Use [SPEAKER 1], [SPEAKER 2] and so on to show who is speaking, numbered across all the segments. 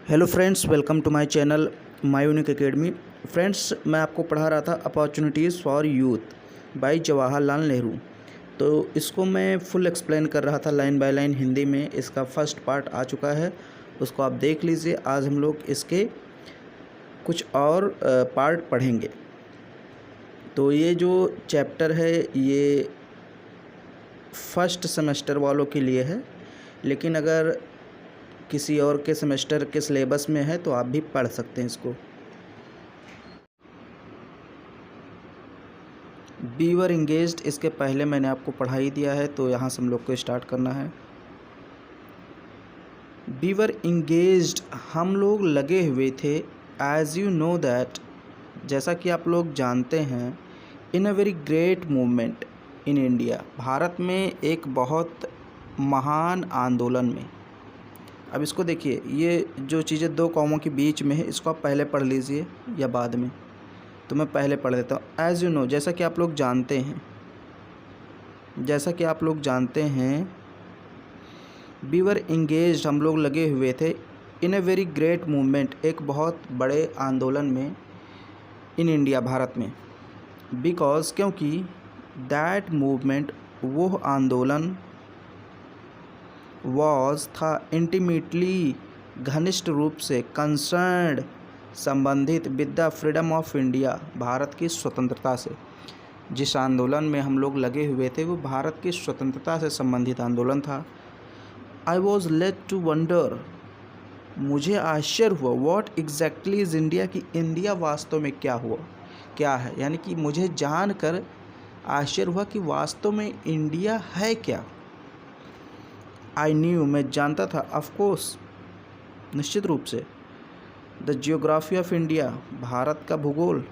[SPEAKER 1] Hello friends, welcome to my channel my unique academy. Friends, मैं आपको पढ़ा रहा था opportunities for youth by Jawaharlal Nehru. तो इसको मैं फुल एक्सप्लेन कर रहा था लाइन बाय लाइन हिंदी में। इसका फर्स्ट पार्ट आ चुका है, उसको आप देख लीजिए। आज हम लोग इसके कुछ और पार्ट पढ़ेंगे। तो ये जो चैप्टर है ये फर्स्ट सेमेस्टर वालों के लिए है, लेकिन अगर किसी और के सेमेस्टर के सिलेबस में है तो आप भी पढ़ सकते हैं इसको। बीवर इंगेज्ड, इसके पहले मैंने आपको पढ़ा ही दिया है, तो यहाँ से हम लोग को स्टार्ट करना है। बीवर इंगेज्ड, हम लोग लगे हुए थे। एज यू नो दैट, जैसा कि आप लोग जानते हैं, in a very great movement in India, Bharat में एक बहुत महान आंदोलन में। अब इसको देखिए, ये जो चीज़ें दो कॉमों के बीच में है, इसको आप पहले पढ़ लीजिए या बाद में। तो मैं पहले पढ़ देता हूँ। एज़ यू नो, जैसा कि आप लोग जानते हैं, वी वर इंगेज्ड, हम लोग लगे हुए थे। इन ए वेरी ग्रेट मूवमेंट, एक बहुत बड़े आंदोलन में इन इंडिया, भारत में। बिकॉज, क्योंकि दैट मूवमेंट, वो आंदोलन वॉज था इंटीमेटली, घनिष्ठ रूप से, कंसर्न्ड, संबंधित with the freedom of India, Bharat की स्वतंत्रता से। जिस आंदोलन में हम लोग लगे हुए थे वो भारत की स्वतंत्रता से संबंधित आंदोलन था। I was led to wonder, मुझे आश्चर्य हुआ। व्हाट एग्जैक्टली इज़ इंडिया, कि इंडिया वास्तव में क्या है, यानी कि मुझे जानकर आश्चर्य हुआ कि वास्तव में इंडिया है क्या। आई न्यू, मैं जानता था। ऑफकोर्स, निश्चित रूप से। The geography of India, Bharat का भूगोल।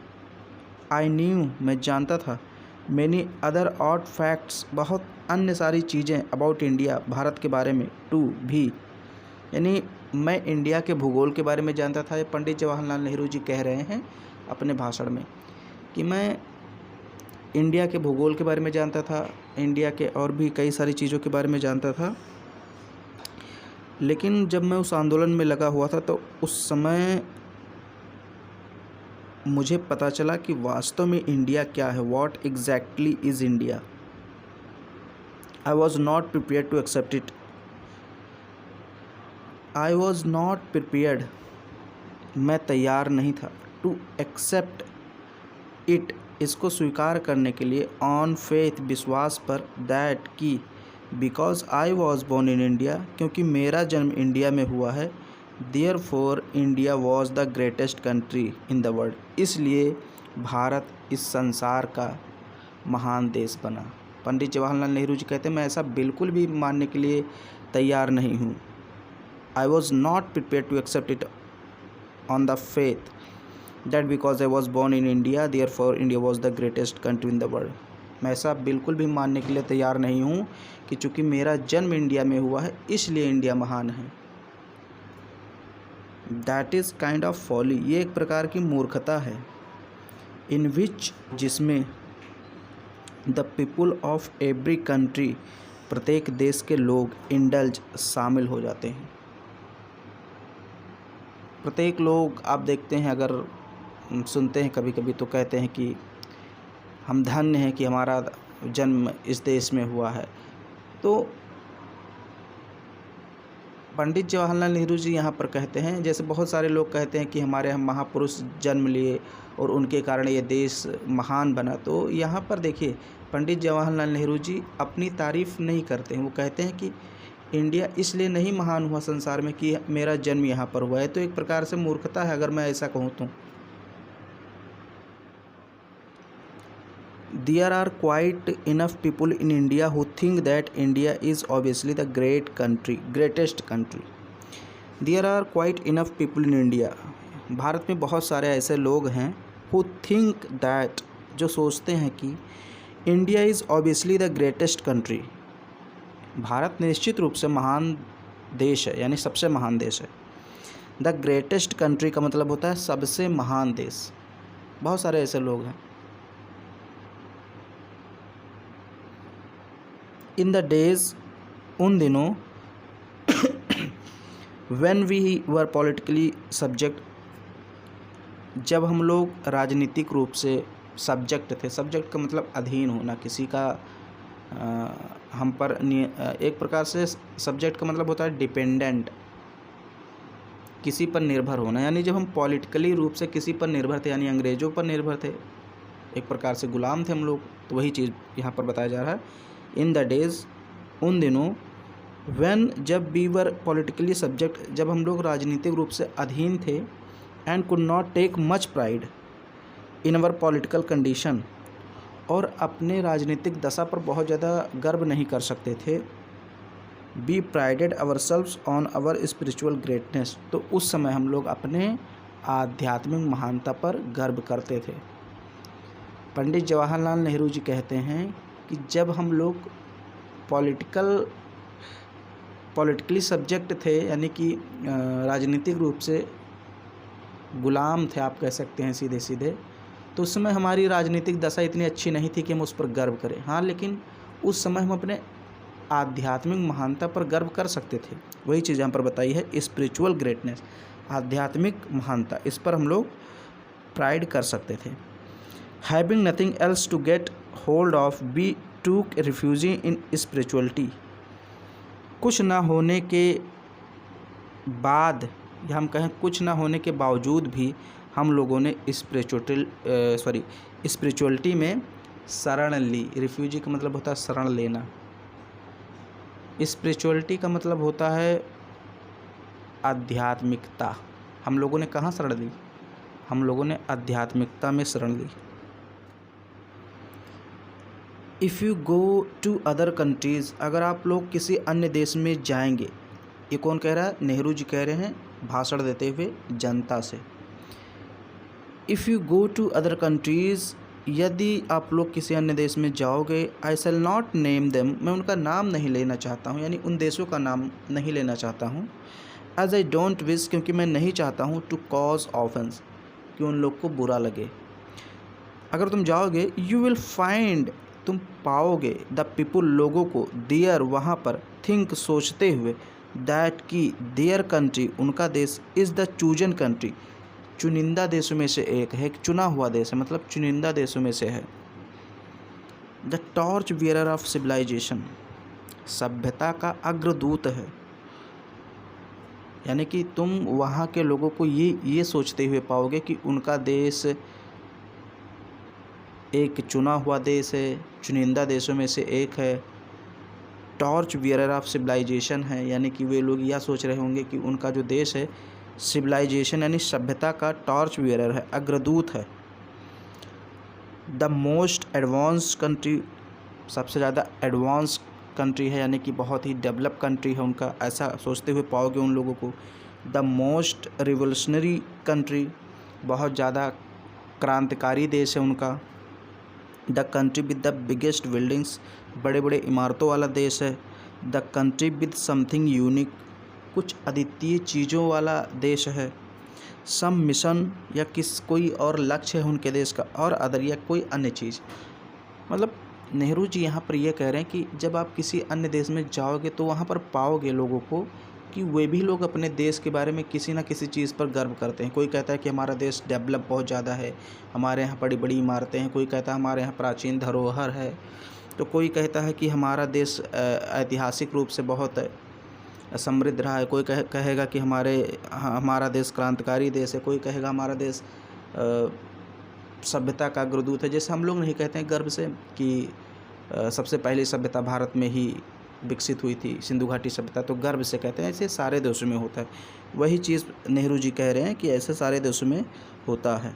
[SPEAKER 1] आई न्यू, मैं जानता था। मैनी अदर ऑड फैक्ट्स, बहुत अन्य सारी चीज़ें अबाउट इंडिया, भारत के बारे में। टू भी, यानी मैं इंडिया के भूगोल के बारे में जानता था। ये पंडित जवाहरलाल नेहरू जी कह रहे हैं अपने भाषण में कि मैं इंडिया के भूगोल के बारे में जानता था, इंडिया के और भी कई सारी चीज़ों के बारे में जानता था। लेकिन जब मैं उस आंदोलन में लगा हुआ था तो उस समय मुझे पता चला कि वास्तव में इंडिया क्या है। What exactly is India. I was not prepared to accept it. I was not prepared, मैं तैयार नहीं था। टू एक्सेप्ट इट, इसको स्वीकार करने के लिए। ऑन फेथ, विश्वास पर। दैट, की। Because I was born in India, क्योंकि मेरा जन्म इंडिया में हुआ है। Therefore India was the greatest country in the world, इसलिए भारत इस संसार का महान देश बना। पंडित जवाहरलाल नेहरू जी कहते हैं, मैं ऐसा बिल्कुल भी मानने के लिए तैयार नहीं हूँ। I was not prepare to accept it on the faith that because I was born in India therefore India was the greatest country in the world. मैं ऐसा बिल्कुल भी मानने के लिए तैयार नहीं हूँ कि चूँकि मेरा जन्म इंडिया में हुआ है इसलिए इंडिया महान है। That is kind of folly, ये एक प्रकार की मूर्खता है। इन विच, जिसमें the people of every country, प्रत्येक देश के लोग, इंडल्ज, शामिल हो जाते हैं। प्रत्येक लोग, आप देखते हैं, अगर सुनते हैं कभी कभी तो कहते हैं कि हम धन्य हैं कि हमारा जन्म इस देश में हुआ है। तो पंडित जवाहरलाल नेहरू जी यहाँ पर कहते हैं, जैसे बहुत सारे लोग कहते हैं कि हमारे हम महापुरुष जन्म लिए और उनके कारण ये देश महान बना। तो यहाँ पर देखिए, पंडित जवाहरलाल नेहरू जी अपनी तारीफ़ नहीं करते हैं। वो कहते हैं कि इंडिया इसलिए नहीं महान हुआ संसार में कि मेरा जन्म यहाँ पर हुआ है। तो एक प्रकार से मूर्खता है अगर मैं ऐसा कहूँ तो। There are quite enough people in India who think that India is obviously the greatest country. There are quite enough people in India. Bharat में बहुत सारे ऐसे लोग हैं who think that, जो सोचते हैं कि India is obviously the greatest country. Bharat निश्चित रूप से महान देश है, यानी सबसे महान देश है। The greatest country का मतलब होता है सबसे महान देश। बहुत सारे ऐसे लोग हैं। इन द डेज़, उन दिनों, when we were politically subject, जब हम लोग राजनीतिक रूप से सब्जेक्ट थे, सब्जेक्ट का मतलब अधीन होना, किसी का हम पर एक प्रकार से सब्जेक्ट का मतलब होता है डिपेंडेंट, किसी पर निर्भर होना, यानी जब हम पॉलिटिकली रूप से किसी पर निर्भर थे, यानी अंग्रेज़ों पर निर्भर थे, एक प्रकार से गुलाम थे हम लोग, तो वही चीज़ यहाँ पर बताया जा रहा है। इन द डेज़, उन दिनों, व्हेन, जब वी वर पॉलिटिकली सब्जेक्ट, जब हम लोग राजनीतिक रूप से अधीन थे, and could not take much pride in our political condition, और अपने राजनीतिक दशा पर बहुत ज़्यादा गर्व नहीं कर सकते थे। Be prided ourselves on our spiritual greatness, तो उस समय हम लोग अपने आध्यात्मिक महानता पर गर्व करते थे। पंडित जवाहरलाल नेहरू जी कहते हैं कि जब हम लोग पॉलिटिकली सब्जेक्ट थे, यानी कि राजनीतिक रूप से गुलाम थे, आप कह सकते हैं सीधे सीधे, तो उस समय हमारी राजनीतिक दशा इतनी अच्छी नहीं थी कि हम उस पर गर्व करें। हाँ, लेकिन उस समय हम अपने आध्यात्मिक महानता पर गर्व कर सकते थे। वही चीज़ यहाँ पर बताई है, स्पिरिचुअल ग्रेटनेस, आध्यात्मिक महानता, इस पर हम लोग प्राइड कर सकते थे। Having nothing else to get hold of, we took refugee in spirituality, कुछ ना होने के बाद, या हम कहें कुछ ना होने के बावजूद भी, हम लोगों ने स्पिरिचुअलिटी में शरण ली। रिफ्यूजी का मतलब होता है शरण लेना, स्पिरिचुअलिटी का मतलब होता है आध्यात्मिकता। हम लोगों ने कहाँ शरण ली? हम लोगों ने आध्यात्मिकता में शरण ली। If you go to other countries, अगर आप लोग किसी अन्य देश में जाएंगे, ये कौन कह रहा है? नेहरू जी कह रहे हैं भाषण देते हुए जनता से। If you go to other countries, यदि आप लोग किसी अन्य देश में जाओगे, I shall not name them, मैं उनका नाम नहीं लेना चाहता हूँ, यानी उन देशों का नाम नहीं लेना चाहता हूँ। एज आई डोंट विश, क्योंकि मैं नहीं चाहता हूँ, टू कॉज ऑफेंस, कि उन लोग को बुरा लगे। अगर तुम जाओगे, यू विल फाइंड, तुम पाओगे, द पीपुल, लोगों को, देयर, वहाँ पर, थिंक, सोचते हुए, दैट की देयर कंट्री, उनका देश, इज़ द चूजन कंट्री, चुनिंदा देशों में से एक है, एक चुना हुआ देश है, मतलब चुनिंदा देशों में से है। The torch bearer of civilisation, सभ्यता का अग्रदूत है, यानी कि तुम वहाँ के लोगों को ये सोचते हुए पाओगे कि उनका देश एक चुना हुआ देश है, चुनिंदा देशों में से एक है। टॉर्च बियरर ऑफ सिविलाइजेशन है, यानी कि वे लोग यह सोच रहे होंगे कि उनका जो देश है सिविलाइजेशन यानी सभ्यता का टॉर्च बियरर है, अग्रदूत है। द मोस्ट एडवांस कंट्री, सबसे ज़्यादा एडवांस कंट्री है, यानी कि बहुत ही डेवलप कंट्री है उनका, ऐसा सोचते हुए पाओगे उन लोगों को। द मोस्ट रिवोल्यूशनरी कंट्री, बहुत ज़्यादा क्रांतिकारी देश है उनका। The country with the biggest buildings, बड़े बड़े इमारतों वाला देश है। The country with something unique, कुछ अद्वितीय चीज़ों वाला देश है। सम मिशन, या कोई और लक्ष्य है उनके देश का, और अदर, या कोई अन्य चीज़। मतलब नेहरू जी यहाँ पर यह कह रहे हैं कि जब आप किसी अन्य देश में जाओगे तो वहाँ पर पाओगे लोगों को कि वे भी लोग अपने देश के बारे में किसी न किसी चीज़ पर गर्व करते हैं। कोई कहता है कि हमारा देश डेवलप बहुत ज़्यादा है, हमारे यहाँ बड़ी बड़ी इमारतें हैं, कोई कहता है हमारे यहाँ प्राचीन धरोहर है, तो कोई कहता है कि हमारा देश ऐतिहासिक रूप से बहुत समृद्ध रहा है, कोई कहेगा कि हमारा देश क्रांतिकारी देश है, कोई कहेगा हमारा देश सभ्यता का अग्रदूत है। जैसे हम लोग नहीं कहते हैं गर्व से कि सबसे पहली सभ्यता भारत में ही विकसित हुई थी, सिंधु घाटी सभ्यता, तो गर्व से कहते हैं, ऐसे सारे देशों में होता है। वही चीज़ नेहरू जी कह रहे हैं कि ऐसे सारे देशों में होता है।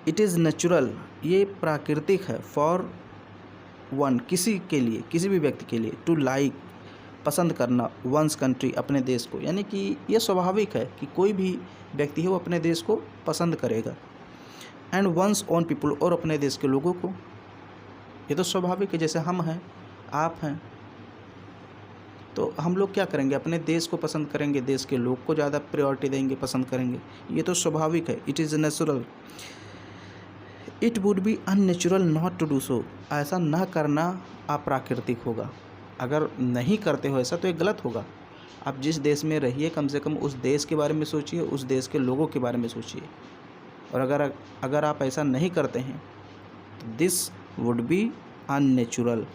[SPEAKER 1] इट इज़ नेचुरल, ये प्राकृतिक है, फॉर वन, किसी के लिए, किसी भी व्यक्ति के लिए, टू लाइक, पसंद करना, वंस कंट्री, अपने देश को, यानी कि यह स्वाभाविक है कि कोई भी व्यक्ति है वो अपने देश को पसंद करेगा। एंड वंस ओन पीपल, और अपने देश के लोगों को, ये तो स्वाभाविक है। जैसे हम हैं, आप हैं, तो हम लोग क्या करेंगे? अपने देश को पसंद करेंगे, देश के लोग को ज़्यादा प्रायोरिटी देंगे, पसंद करेंगे, ये तो स्वाभाविक है। It is natural, it would be unnatural not to do so, ऐसा न करना अप्राकृतिक होगा। अगर नहीं करते हो ऐसा तो ये गलत होगा। आप जिस देश में रहिए कम से कम उस देश के बारे में सोचिए, उस देश के लोगों के बारे में सोचिए। और अगर आप ऐसा नहीं करते हैं तो दिस वुड बी अननेचुरल,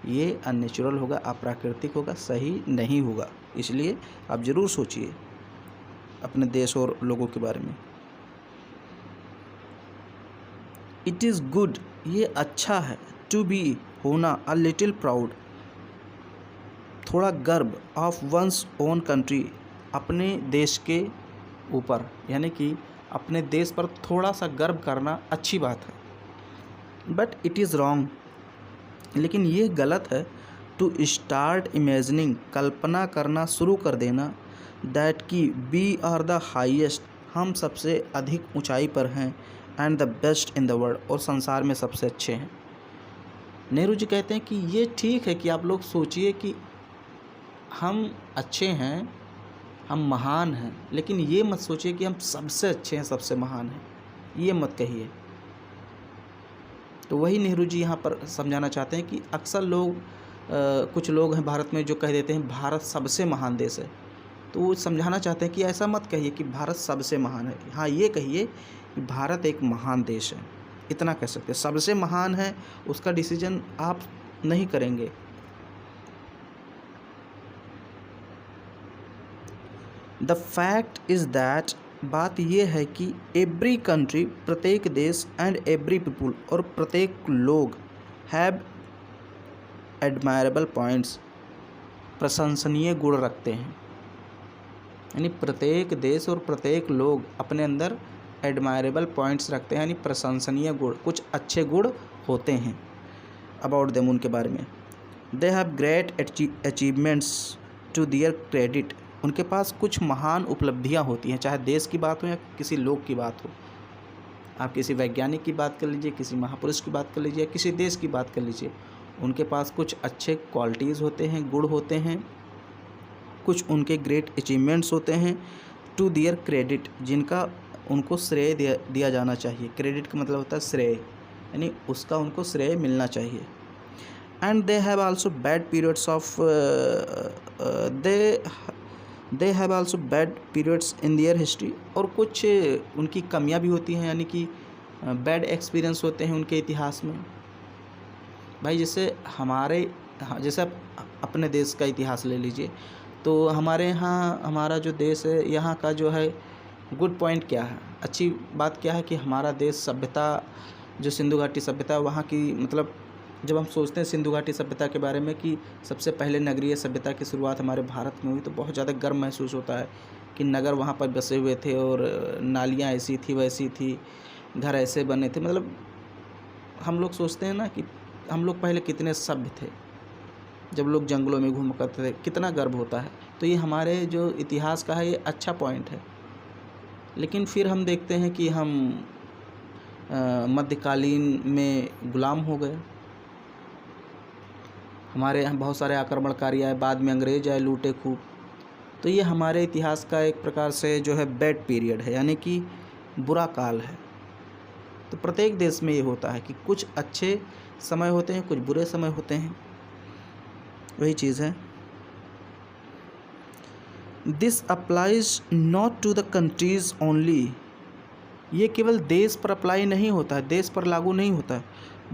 [SPEAKER 1] ये अननेचुरल होगा, अप्राकृतिक होगा, सही नहीं होगा। इसलिए आप ज़रूर सोचिए अपने देश और लोगों के बारे में। इट इज़ गुड, ये अच्छा है, टू बी होना, अ लिटिल प्राउड, थोड़ा गर्व, ऑफ वंस ओन कंट्री, अपने देश के ऊपर, यानी कि अपने देश पर थोड़ा सा गर्व करना अच्छी बात है। बट इट इज़ रॉन्ग, लेकिन ये गलत है, टू स्टार्ट इमेजिनिंग, कल्पना करना शुरू कर देना, दैट कि वी आर द हाईएस्ट, हम सबसे अधिक ऊंचाई पर हैं, and the best in the world, और संसार में सबसे अच्छे हैं। नेहरू जी कहते हैं कि ये ठीक है कि आप लोग सोचिए कि हम अच्छे हैं, हम महान हैं, लेकिन ये मत सोचिए कि हम सबसे अच्छे हैं, सबसे महान हैं, ये मत कहिए। तो वही नेहरू जी यहाँ पर समझाना चाहते हैं कि अक्सर लोग कुछ लोग हैं भारत में जो कह देते हैं भारत सबसे महान देश है, तो वो समझाना चाहते हैं कि ऐसा मत कहिए कि भारत सबसे महान है। हाँ, ये कहिए कि भारत एक महान देश है, इतना कह सकते हैं। सबसे महान है उसका डिसीजन आप नहीं करेंगे। द फैक्ट इज़ दैट, बात यह है कि एवरी कंट्री, प्रत्येक देश, एंड एवरी पीपुल, और प्रत्येक लोग, हैव एडमायरेबल पॉइंट्स, प्रशंसनीय गुण रखते हैं। यानी प्रत्येक देश और प्रत्येक लोग अपने अंदर एडमायरेबल पॉइंट्स रखते हैं, यानी प्रशंसनीय गुण, कुछ अच्छे गुण होते हैं अबाउट देम, उनके बारे में। They have great achievements to their credit, उनके पास कुछ महान उपलब्धियां होती हैं, चाहे देश की बात हो या किसी लोग की बात हो। आप किसी वैज्ञानिक की बात कर लीजिए, किसी महापुरुष की बात कर लीजिए, किसी देश की बात कर लीजिए, उनके पास कुछ अच्छे क्वालिटीज़ होते हैं, गुण होते हैं, कुछ उनके ग्रेट अचीवमेंट्स होते हैं, टू देयर क्रेडिट, जिनका उनको श्रेय दिया जाना चाहिए। क्रेडिट का मतलब होता है श्रेय, यानी उसका उनको श्रेय मिलना चाहिए। And they have also bad periods of they have also bad periods in their history, और कुछ उनकी कमियां भी होती हैं, यानी कि बैड एक्सपीरियंस होते हैं उनके इतिहास में। भाई जैसे जैसे आप अपने देश का इतिहास ले लीजिए, तो हमारे यहाँ, हमारा जो देश है, यहाँ का जो है गुड पॉइंट क्या है, अच्छी बात क्या है कि हमारा देश सभ्यता, जो सिंधु घाटी सभ्यता, वहाँ की, मतलब जब हम सोचते हैं सिंधु घाटी सभ्यता के बारे में कि सबसे पहले नगरीय सभ्यता की शुरुआत हमारे भारत में हुई, तो बहुत ज़्यादा गर्व महसूस होता है कि नगर वहाँ पर बसे हुए थे, और नालियाँ ऐसी थी, वैसी थी, घर ऐसे बने थे। मतलब हम लोग सोचते हैं ना कि हम लोग पहले कितने सभ्य थे, जब लोग जंगलों में घूम करते थे, कितना गर्व होता है। तो ये हमारे जो इतिहास का है, ये अच्छा पॉइंट है। लेकिन फिर हम देखते हैं कि हम मध्यकालीन में गुलाम हो गए, हमारे यहाँ बहुत सारे आक्रमणकारी आए, बाद में अंग्रेज आए, लूटे खूब। तो ये हमारे इतिहास का एक प्रकार से जो है बैड पीरियड है, यानी कि बुरा काल है। तो प्रत्येक देश में ये होता है कि कुछ अच्छे समय होते हैं, कुछ बुरे समय होते हैं, वही चीज़ है। This applies not to the countries only, ये केवल देश पर अप्लाई नहीं होता है, देश पर लागू नहीं होता है,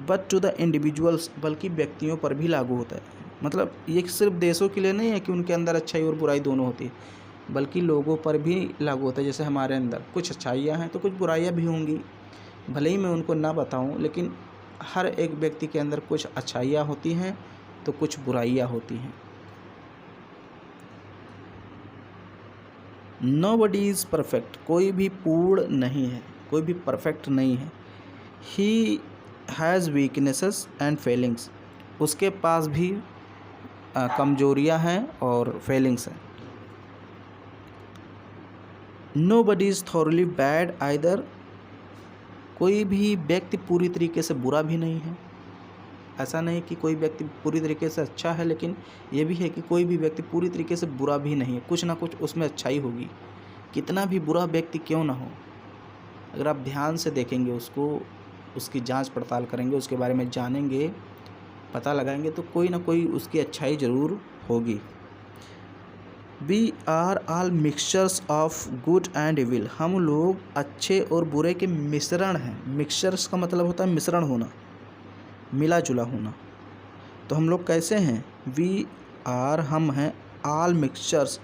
[SPEAKER 1] बट टू द इंडिविजुअल्स, बल्कि व्यक्तियों पर भी लागू होता है। मतलब ये सिर्फ देशों के लिए नहीं है कि उनके अंदर अच्छाई और बुराई दोनों होती है, बल्कि लोगों पर भी लागू होता है। जैसे हमारे अंदर कुछ अच्छाइयाँ हैं तो कुछ बुराइयाँ भी होंगी, भले ही मैं उनको ना बताऊं, लेकिन हर एक व्यक्ति के अंदर कुछ अच्छाइयाँ होती हैं तो कुछ बुराइयाँ होती हैं। नोबडी इज़ परफेक्ट, कोई भी पूर्ण नहीं है, कोई भी परफेक्ट नहीं है। He has weaknesses and Fehling's, उसके पास भी कमजोरियां हैं और फेलिंग्स हैं। Nobody is thoroughly bad either, कोई भी व्यक्ति पूरी तरीके से बुरा भी नहीं है। ऐसा नहीं कि कोई व्यक्ति पूरी तरीके से अच्छा है, लेकिन ये भी है कि कोई भी व्यक्ति पूरी तरीके से बुरा भी नहीं है, कुछ ना कुछ उसमें अच्छाई होगी। कितना भी बुरा व्यक्ति क्यों ना हो, अगर आप ध्यान से देखेंगे उसको, उसकी जांच पड़ताल करेंगे, उसके बारे में जानेंगे, पता लगाएंगे, तो कोई ना कोई उसकी अच्छाई ज़रूर होगी। We are all mixtures of good and evil, हम लोग अच्छे और बुरे के मिश्रण हैं। मिक्सचर्स का मतलब होता है मिश्रण होना, मिला जुला होना। तो हम लोग कैसे हैं? वी आर, हम हैं, ऑल मिक्सचर्स,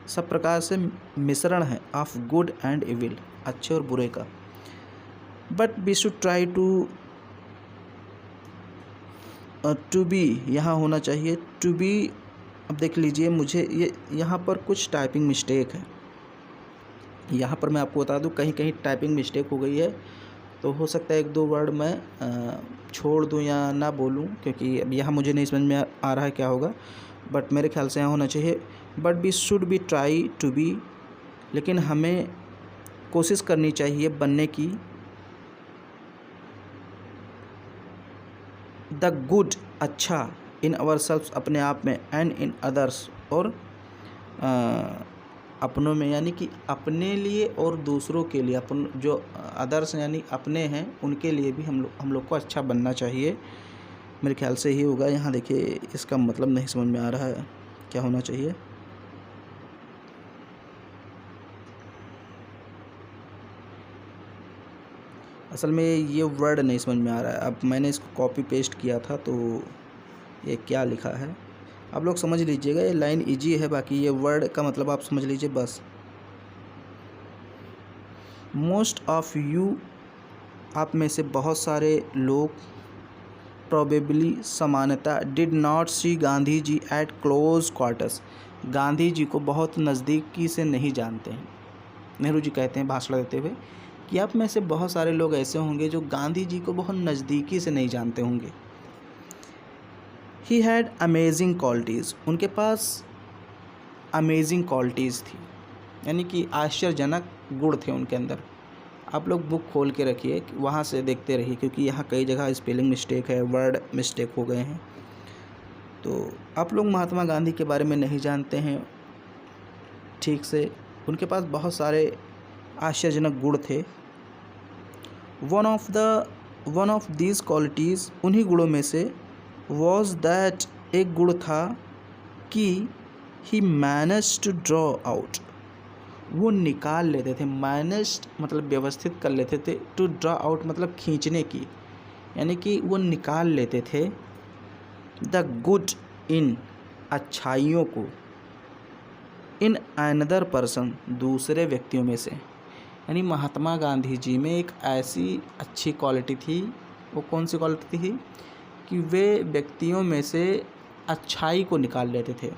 [SPEAKER 1] सब प्रकार से मिश्रण है, ऑफ गुड एंड इविल, अच्छे और बुरे का। But we should try to be, यहाँ होना चाहिए टू बी। अब देख लीजिए, मुझे ये यहाँ पर कुछ टाइपिंग मिस्टेक है। यहाँ पर मैं आपको बता दूँ कहीं कहीं टाइपिंग मिस्टेक हो गई है, तो हो सकता है एक दो वर्ड मैं छोड़ दूँ या ना बोलूँ, क्योंकि अब यहाँ मुझे नहीं समझ में आ रहा है क्या होगा। बट मेरे ख्याल से यहाँ होना चाहिए but we should be try to be, लेकिन हमें कोशिश करनी चाहिए बनने की, द गुड, अच्छा, इन आवर सेल्फ, अपने आप में, एंड इन अदर्स, और अपनों में, यानी कि अपने लिए और दूसरों के लिए। अपन जो अदर्स यानी अपने हैं उनके लिए भी हम लोग को अच्छा बनना चाहिए। मेरे ख्याल से ही होगा। यहाँ देखिए इसका मतलब नहीं समझ में आ रहा है, क्या होना चाहिए। असल में ये वर्ड नहीं समझ में आ रहा है। अब मैंने इसको कॉपी पेस्ट किया था, तो ये क्या लिखा है आप लोग समझ लीजिएगा। ये लाइन इजी है, बाकी ये वर्ड का मतलब आप समझ लीजिए बस। मोस्ट ऑफ यू, आप में से बहुत सारे लोग, प्रोबेबली, समानता, did not see Gandhi ji at close quarters, Gandhi ji को बहुत नज़दीकी से नहीं जानते हैं। नेहरू जी कहते हैं भाषण देते हुए कि आप में से बहुत सारे लोग ऐसे होंगे जो गांधी जी को बहुत नज़दीकी से नहीं जानते होंगे। ही हैड अमेजिंग क्वालिटीज़, उनके पास अमेजिंग क्वालिटीज़ थी, यानी कि आश्चर्यजनक गुण थे उनके अंदर। आप लोग बुक खोल के रखिए, वहाँ से देखते रहिए, क्योंकि यहाँ कई जगह स्पेलिंग मिस्टेक है, वर्ड मिस्टेक हो गए हैं। तो आप लोग महात्मा गांधी के बारे में नहीं जानते हैं ठीक से। उनके पास बहुत सारे आश्चर्यजनक गुण थे। वन ऑफ दीज क्वालिटीज़, उन्हीं गुणों में से, वॉज दैट, एक गुण था कि ही मैनेज्ड टू ड्रॉ आउट, वो निकाल लेते थे। मैनेज्ड मतलब व्यवस्थित कर लेते थे, टू ड्रॉ आउट मतलब खींचने की, यानी कि वो निकाल लेते थे द गुड इन, अच्छाइयों को, इन अनदर पर्सन, दूसरे व्यक्तियों में से। यानी महात्मा गांधी जी में एक ऐसी अच्छी क्वालिटी थी, वो कौन सी क्वालिटी थी कि वे व्यक्तियों में से अच्छाई को निकाल लेते थे।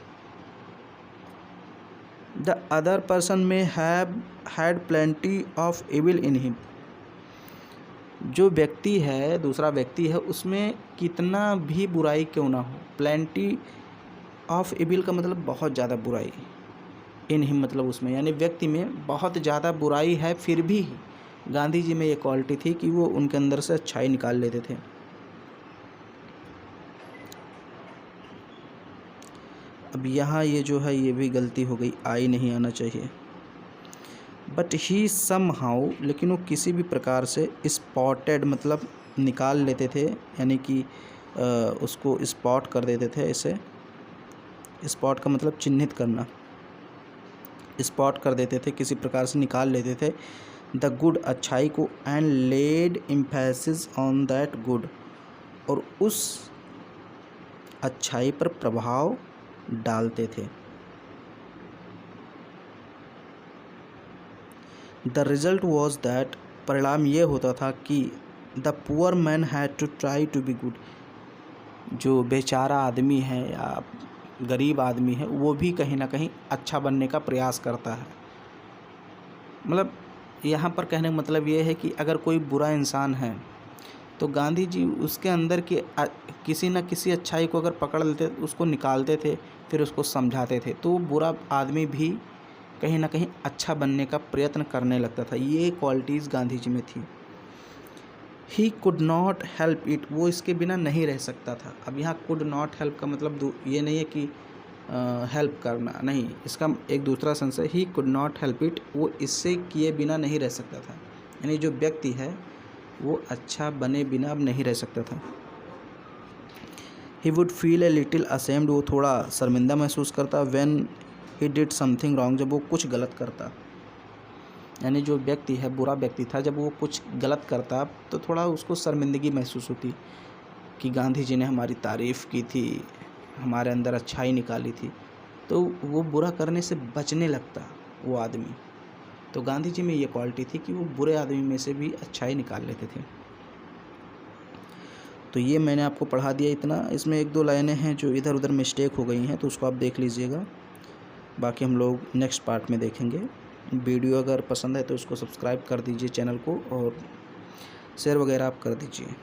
[SPEAKER 1] द अदर पर्सन में had plenty of evil in him, जो व्यक्ति है, दूसरा व्यक्ति है, उसमें कितना भी बुराई क्यों ना हो। प्लेंटी ऑफ इविल का मतलब बहुत ज़्यादा बुराई, इन हिम मतलब उसमें, यानी व्यक्ति में बहुत ज़्यादा बुराई है, फिर भी गांधी जी में ये क्वालिटी थी कि वो उनके अंदर से अच्छाई निकाल लेते थे। अब यहाँ ये जो है ये भी गलती हो गई, आई नहीं आना चाहिए। बट ही सम हाउ, लेकिन वो किसी भी प्रकार से, स्पॉटेड मतलब निकाल लेते थे, यानी कि उसको स्पॉट कर देते थे। ऐसे स्पॉट का मतलब चिन्हित करना, स्पॉट कर देते थे, किसी प्रकार से निकाल लेते थे द गुड, अच्छाई को, and laid emphasis on that good, और उस अच्छाई पर प्रभाव डालते थे। द रिजल्ट वॉज दैट, परिणाम ये होता था कि the poor man had to try to be good, जो बेचारा आदमी है या गरीब आदमी है वो भी कहीं ना कहीं अच्छा बनने का प्रयास करता है। मतलब यहाँ पर कहने का मतलब ये है कि अगर कोई बुरा इंसान है तो गांधी जी उसके अंदर की किसी न किसी अच्छाई को अगर पकड़ लेते, उसको निकालते थे, फिर उसको समझाते थे, तो वो बुरा आदमी भी कहीं ना कहीं अच्छा बनने का प्रयत्न करने लगता था। ये क्वालिटीज़ गांधी जी में थी। He could not help it, वो इसके बिना नहीं रह सकता था। अब यहाँ कुड नॉट हेल्प का मतलब ये नहीं है कि हेल्प करना, नहीं, इसका एक दूसरा सेंस है। He could not help it, वो इससे किए बिना नहीं रह सकता था, यानी जो व्यक्ति है वो अच्छा बने बिना अब नहीं रह सकता था। He would feel a little ashamed, वो थोड़ा शर्मिंदा महसूस करता, when he did something wrong, जब वो कुछ गलत करता, यानी जो व्यक्ति है बुरा व्यक्ति था, जब वो कुछ गलत करता तो थोड़ा उसको शर्मिंदगी महसूस होती कि गांधी जी ने हमारी तारीफ़ की थी, हमारे अंदर अच्छाई निकाली थी, तो वो बुरा करने से बचने लगता वो आदमी। तो गांधी जी में ये क्वालिटी थी कि वो बुरे आदमी में से भी अच्छाई निकाल लेते थे। तो ये मैंने आपको पढ़ा दिया इतना। इसमें 1-2 लाइनें हैं जो इधर उधर मिस्टेक हो गई हैं, तो उसको आप देख लीजिएगा। बाकी हम लोग नेक्स्ट पार्ट में देखेंगे। वीडियो अगर पसंद है तो उसको सब्सक्राइब कर दीजिए चैनल को, और शेयर वगैरह आप कर दीजिए।